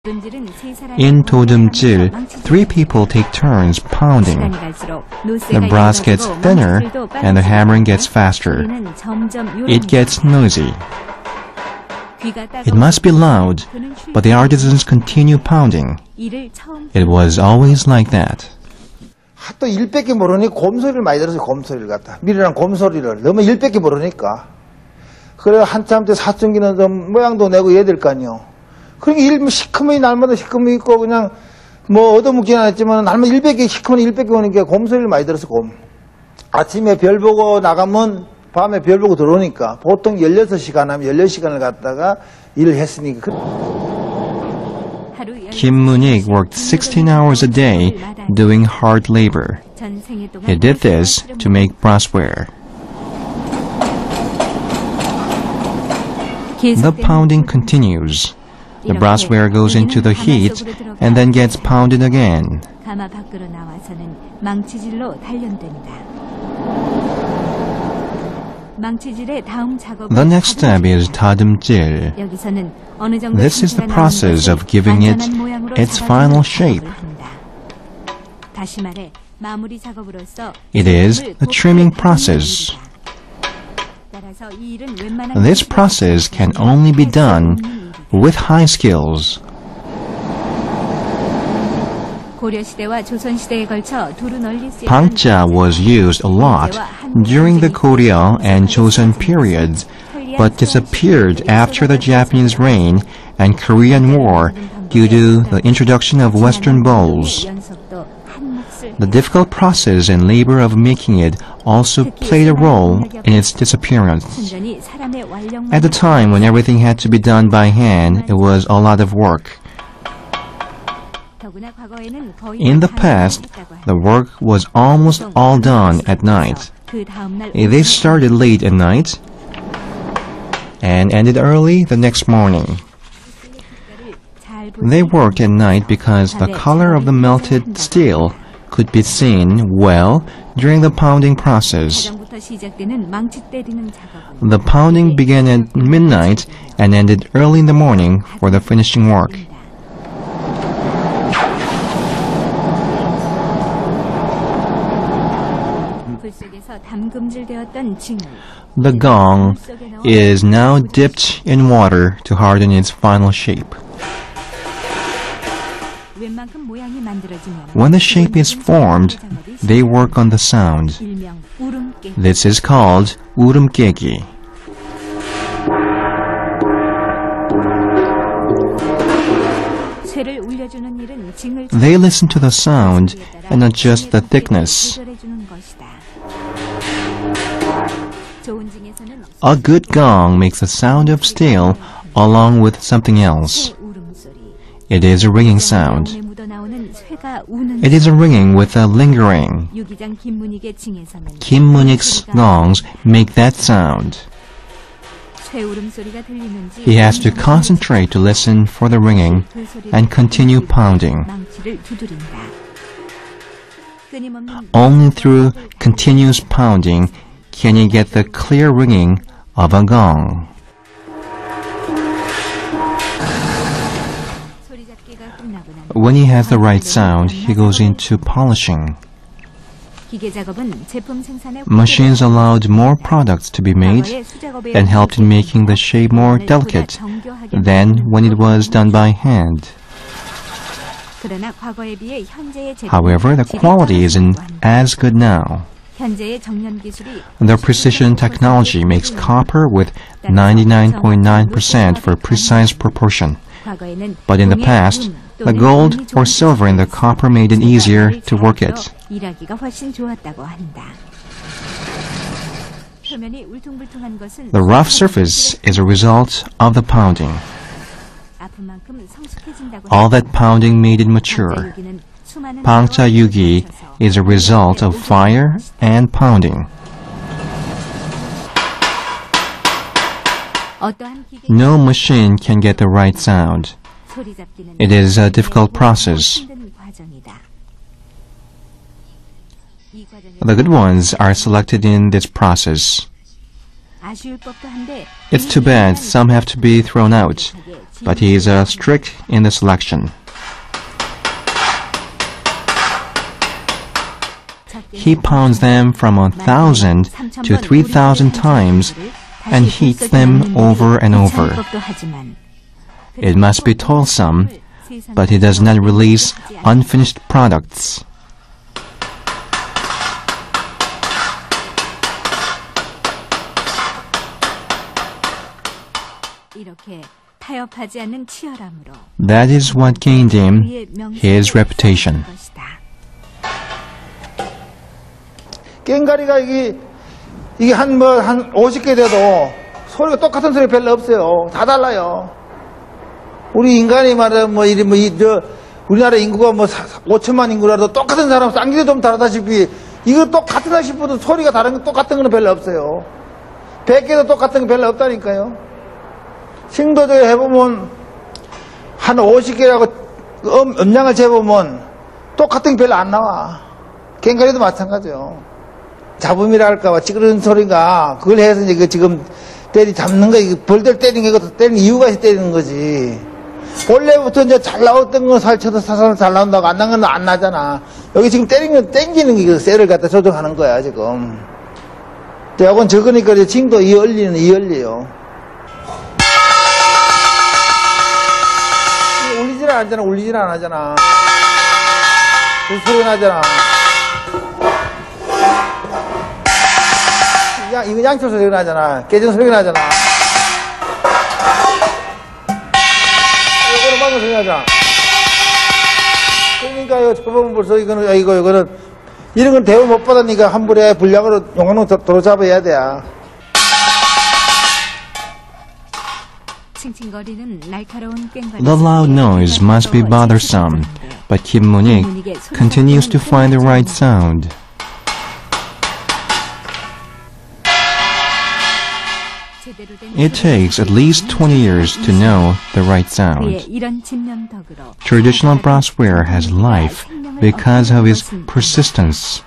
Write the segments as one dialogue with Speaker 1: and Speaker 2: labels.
Speaker 1: In 도듬질, 3 people take turns pounding. The brass gets thinner and the hammering gets faster. It gets noisy. It must be loud, but the artisans continue pounding. It was always like that.
Speaker 2: 또 일밖에 모르니 곰소리를 많이 들어서 곰소리를 갖다. 밀이랑 곰소리를 너무 일밖에 모르니까. 그래 한참 때 사춘기는 좀 모양도 내고 해야 될 거 아니요. 그러니까 일 시커멓이 날마다 시커멓 있고 그냥 뭐 얻어먹지는 않았지만 날마다 일밖에 시커멓이 일밖에 오니까 곰소리를 많이 들어서 곰. 아침에 별 보고 나가면 밤에 별 보고 들어오니까 보통 16시간 하면 16시간을 갖다가 일을 했으니까.
Speaker 1: Kim Moon-ik worked 16 hours a day doing hard labor. He did this to make brassware. The pounding continues. The brassware goes into the heat and then gets pounded again. The next step is 다듬질. This is the process of giving it its final shape. It is the trimming process. This process can only be done with high skills. 방짜 was used a lot during the Korea and Joseon periods, but disappeared after the Japanese reign and Korean War due to the introduction of Western bowls. The difficult process and labor of making it also played a role in its disappearance. At the time when everything had to be done by hand, it was a lot of work. In the past, the work was almost all done at night. They started late at night and ended early the next morning. They worked at night because the color of the melted steel could be seen well during the pounding process. The pounding began at midnight and ended early in the morning for the finishing work. The gong is now dipped in water to harden its final shape. When the shape is formed, they work on the sound. This is called 울음깨기. They listen to the sound and adjust the thickness. A good gong makes the sound of steel along with something else. It is a ringing sound. It is a ringing with a lingering. Kim Moon-ik's gongs make that sound. He has to concentrate to listen for the ringing and continue pounding. Only through continuous pounding can he get the clear ringing of a gong. When he has the right sound, he goes into polishing. Machines allowed more products to be made and helped in making the shape more delicate than when it was done by hand. However, the quality isn't as good now. The precision technology makes copper with 99.9% for precise proportion. But in the past, the gold or silver in the copper made it easier to work it. The rough surface is a result of the pounding. All that pounding made it mature. 방짜유기 is a result of fire and pounding. No machine can get the right sound. It is a difficult process. The good ones are selected in this process. It's too bad some have to be thrown out, but he is strict in the selection. He pounds them from 1,000 to 3,000 times and heats them over and over. It must be toilsome, but he does not release unfinished products. That is what gained him his reputation.
Speaker 2: 깽가리가 이게 한 50개 돼도 소리가 똑같은 소리 별로 없어요. 다 달라요. 우리 인간이 말하면 우리나라 인구가 5천만 인구라도 똑같은 사람 쌍기도 좀 다르다시피 이거 똑같다 싶어도 소리가 다른 거 똑같은 거는 별로 없어요. 100개도 똑같은 거 별로 없다니까요. 싱도저에 해보면 한 50개라고 음량을 재보면 똑같은 게 별로 안 나와. 갱가리도 마찬가지요. 잡음이라 할까봐 찌그러는 소리가 그걸 해서 이제 지금 잡는 거, 벌들 때리는 거, 때리는 이유가 있어 때리는 거지. 원래부터 이제 잘 나왔던 거 살쳐도 사선을 잘 나온다고 안 나는 건 안 나잖아. 여기 지금 때리는 건 땡기는 게 셀을 갖다 조정하는 거야, 지금. 요건 적으니까 이제 징도 이얼리예요. 울리질 안 하잖아. 그래서 소리 나잖아. 이거 양초 소리가 나잖아. 깨진 소리가 나잖아. 이거는 방금 소리 나잖아. 그러니까 이거 저보면 벌써 이거는 이런 건 대우 못 받으니까 한 불에 분량으로 용광로 도로 잡아야 돼.
Speaker 1: The loud noise must be bothersome, but Kim Moon-ik continues to find the right sound. It takes at least 20 years to know the right sound. Traditional brassware has life because of his persistence.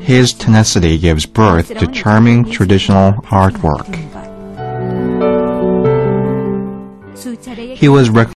Speaker 1: His tenacity gives birth to charming traditional artwork. He was